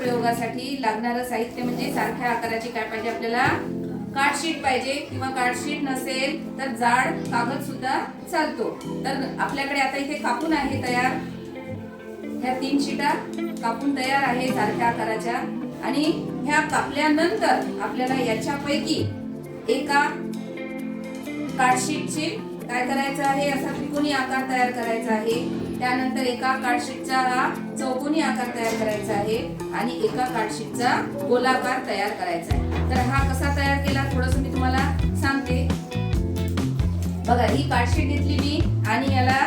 प्रयोगासाठी लागणारं साहित्य म्हणजे सारख्या आकाराची काय पाहिजे आपल्याला, कार्डशीट पाहिजे, किंवा कार्डशीट नसेल तर जाड कागद सुद्धा चालतो. तर आपल्याकडे आता इथे कापून आहे तयार, ह्या 3 शीटा कापून तयार आहे सारख्या आकाराच्या. आणि ह्या कापल्यानंतर आपल्याला याच्यापैकी एका कार्डशीटची काय करायचं आहे, असा त्रिकोणी आकार तयार करायचा आहे. त्यानंतर एका कार्डशीटचा हा चौकोनी आकार तयार करायचा आहे आणि एका कार्डशीटचा गोलाकार तयार करायचा आहे. तर हा कसा तयार केला थोडंसं मी तुम्हाला सांगते. बघा, ही कार्डशीट घेतली मी आणि याला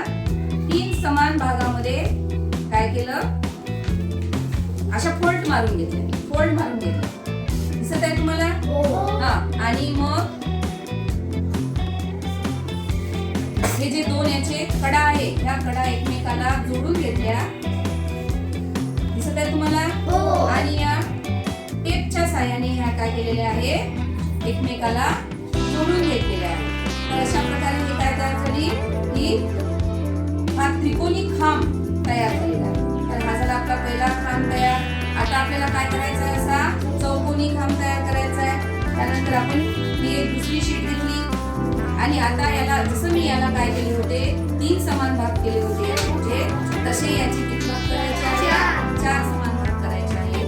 3 समान भागामध्ये काय केलं, अशा फोल्ड मारून घेतले. दिसत आहे तुम्हाला? हा. आणि मग हे जे 2 याचे कडा आहे, ह्या कडा एकमेकाला जोडून घेतल्या. दिसत आहे तुम्हाला? आणि या टेपच्या साहाय्याने ह्या काय केलेल्या आहे, एकमेकाला जोडून घेतलेल्या आहे. तर अशा प्रकारे हे काय तयार झाली, ही हा त्रिकोणी खांब तयार झालेला आहे. तर हा झाला आपला पहिला खांब तयार. आता आपल्याला काय करायचं आहे, असा चौकोनी खांब तयार करायचा आहे. त्यानंतर आपण ही एक दुसरी शीट घेतली आणि आता याला, जसं मी याला काय केले होते, 3 समान भाग केले होते या शीटचे, तसे याची किती भाग करायचे आहे, 4 समान भाग करायचे आहे.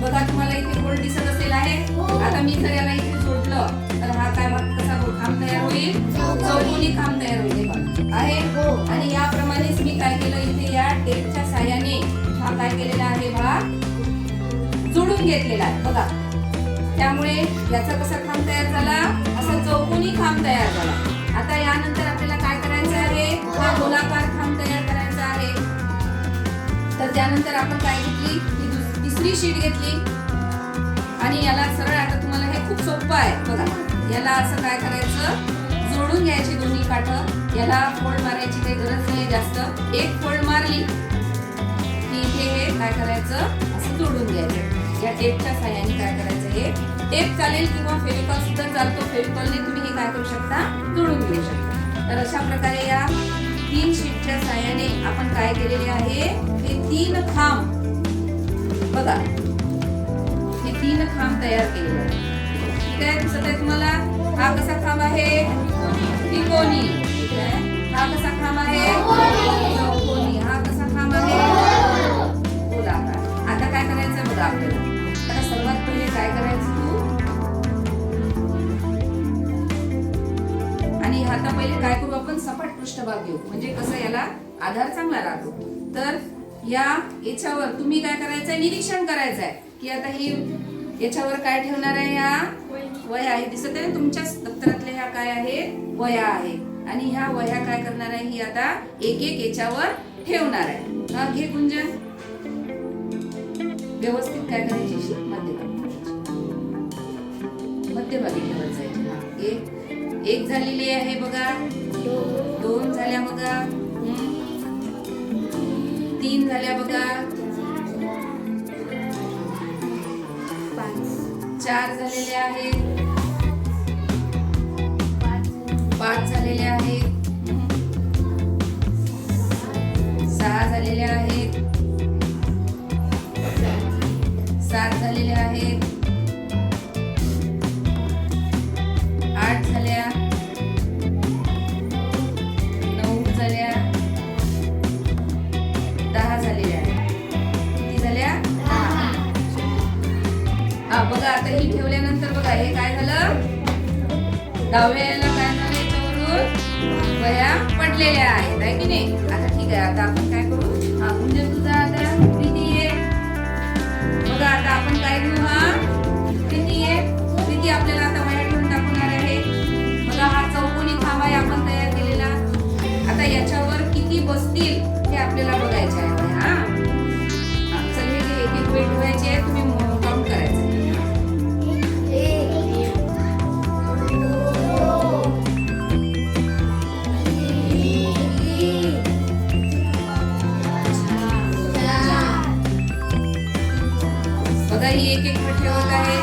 बघा, तुम्हाला इथे गोल दिसत असेल आहे. आता मी जर याला इथे जोडलं तर हा काय भाग, कसा खांब तयार होईल, चौकोनी खांब तयार होईल आहे. आणि याप्रमाणेच मी काय केलं, इथे या टेपच्या साहाय्याने हा काय केलेला आहे, भाग जोडून घेतलेला आहे. बघा, त्यामुळे याचा कसा खांब तयार झाला, असा चौकोनी खांब तयार झाला. आता यानंतर आपल्याला काय करायचं आहे, हा गोलाकार खांब तयार करायचा आहे. तर त्यानंतर आपण काय घेतली, तिसरी शीट घेतली आणि याला सरळ, आता तुम्हाला हे खूप सोपं आहे. बघा, याला असं काय करायचं, जोडून घ्यायची दोन्ही काठं. याला फोल्ड मारायची काही गरज नाही जास्त. एक फोल्ड मारली की इथे हे काय करायचं, असं जोडून घ्यायचं. या टेपच्या साहाय्याने काय करायचं, हे टेप चालेल किंवा फेविकॉल सुद्धा चालतो. फेविकॉलने तुम्ही हे काय करू शकता, जोडून घेऊ शकता. तर अशा प्रकारे या 3 शीटच्या साहाय्याने आपण काय केलेले आहे, हे 3 खांब, बघा, हे 3 खांब तयार केलेले आहे. ठीक आहे, दिसत आहे तुम्हाला? हा कसा खांब आहे, त्रिकोणी. ठीक आहे, हा कसा खांब आहे, चौकोनी. हा कसा खांब आहे, गोलाकार. आता काय करायचं बघा आपल्याला. आता सर्वात पहिले काय करायचं तू, आणि आता पहिले काय करू आपण, सपाट पृष्ठभाग घेऊ, म्हणजे कसं याला आधार चांगला राहतो. तर याच्यावर तुम्ही काय करायचंय, निरीक्षण करायचंय की आता ही याच्यावर काय ठेवणार आहे, ह्या वह्या आहे. दिसत आहे तुमच्या दप्तरातल्या ह्या काय आहे, वह्या आहे. आणि ह्या वह्या काय करणार आहे, ही आता एक एक याच्यावर ठेवणार आहे. हा, घे गुंजन, व्यवस्थित काय करायची, शीट मध्यभागी ठेवायचं आहे. एक झालेली आहे बघा, 2 झाल्या बघा, 3 झाल्या बघा, 4 झालेले आहेत, 5 झालेले आहेत, 6 झालेले आहेत, 7 झालेले आहेत, 8 झाल्या, 9 झाल्या, 10 झालेल्या आहेत. किती झाल्या? हा, बघा, आता ही ठेवल्यानंतर बघा हे काय झालं, डाव्या याला काय झालं, याच्यावरून वह्या पडलेल्या आहेत, आहे की नाही? आता ठीक आहे, आता आपण काय करू, हा म्हणजे तुझा आता प्रीती आहे. बघा, आता आपण काय घेऊ, हा प्रीती आहे. प्रीती आपल्याला आता वह्या ठेवून दाखवणार आहे. बघा, हा चौकोनी खांब आहे आपण तयार केलेला. आता याच्यावर किती बसतील हे आपल्याला बघायचे आहे. हा, चल, हे एक एक वेळ ठेवायची आहे, तुम्ही काउंट करायचं. बघा, ही एक एक ठेवत आहे.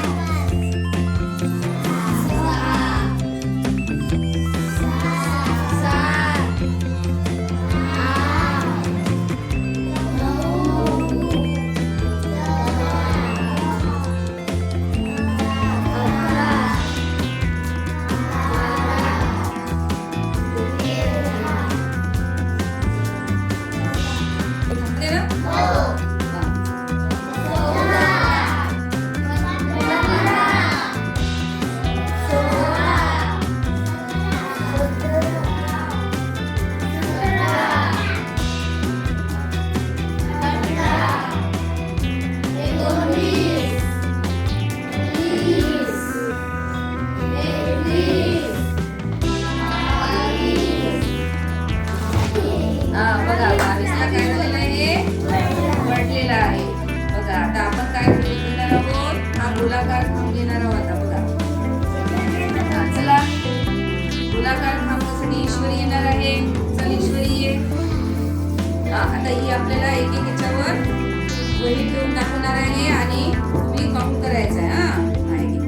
आपल्याला एक एक याच्यावर वही ठेवून दाखवणार आहे आणि तुम्ही काउंट करायचं आहे. आहे की?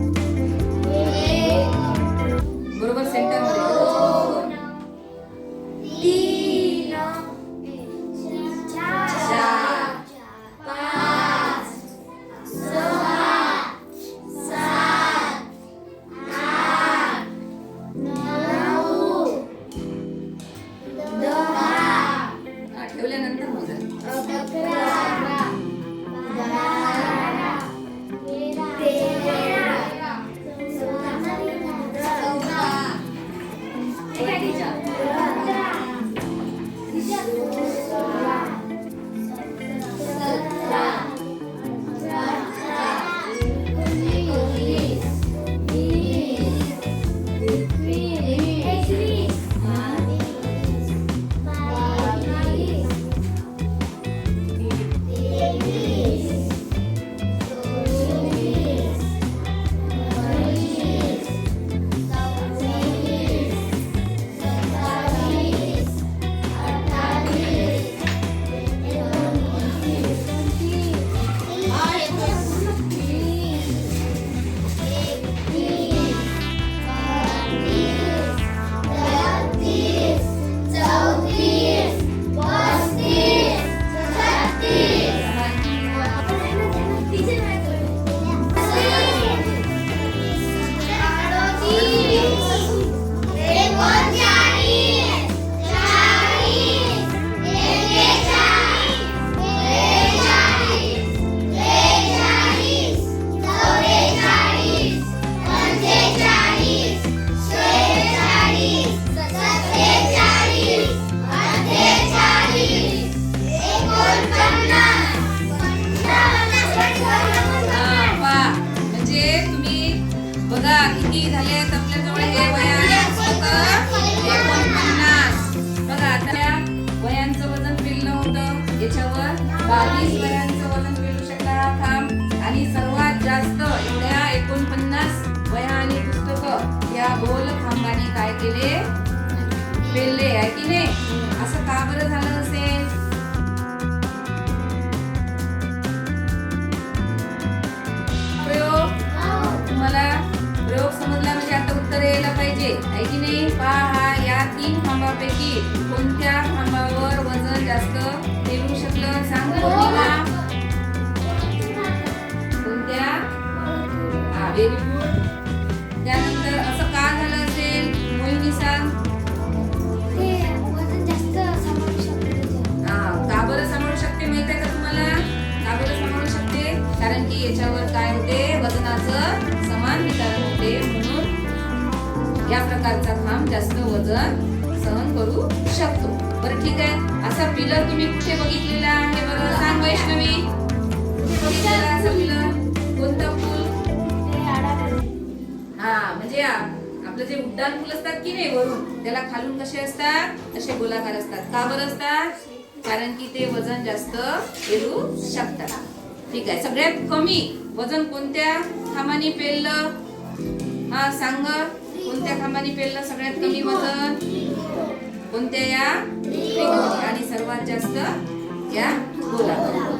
बरोबर सेंटर मध्ये. 3 4 5 6 7 8 9 10 ठेवल्यानंतर मोजा. 11 12 13 बघा किती झाले आहेत आपल्याजवळ हे वह्या आणि पुस्तकं. 49. बघा आता या वह्यांचं वजन पेललं होतं याच्यावर 22 वह्यांचं वजन पेलू शकला हा खांब. आणि सर्वात जास्त एवढ्या 49 वह्या आणि पुस्तकं या गोल खांबाने काय केले? पेलले. आहे की नाही? असं का बरं झालं असेल? प्रयोग तुम्हाला प्रयोग समजला म्हणजे आता उत्तर यायला पाहिजे. आहे की नाही? पहा या 3 खांबापैकी कोणत्या खांबावर वजन जास्त पेलू शकलं? सांग पौर्णिमा. कोणत्या? Very good. त्यानंतर असं का झालं असेल? मोहिनी सांग. का बरं सांभाळू शकते माहिती आहे का तुम्हाला? का बरं सांभाळू शकते? कारण की याच्यावर काय होते? वजनाचं समान वितरण होते, म्हणून या प्रकारचा खांब जास्त वजन सहन करू शकतो. बरं ठीक आहे. असा पिलर तुम्ही कुठे बघितलेला आहे बरं? सांग वैष्णवी. कुठे बघितलेला असा पिलर? कोणता फूल? म्हणजे आपलं जे उड्डाण फुल असतात की नाही वरून, त्याला खालून कसे असतात? असे गोलाकार असतात. का बरं असतात? कारण की ते वजन जास्त पेलू शकतात. ठीक आहे. सगळ्यात कमी वजन कोणत्या खांबाने पेललं? सांग. कोणत्या खांबाने पेललं सगळ्यात कमी वजन? कोणत्या? या त्रिकोणी. आणि सर्वात जास्त या गोलाकार.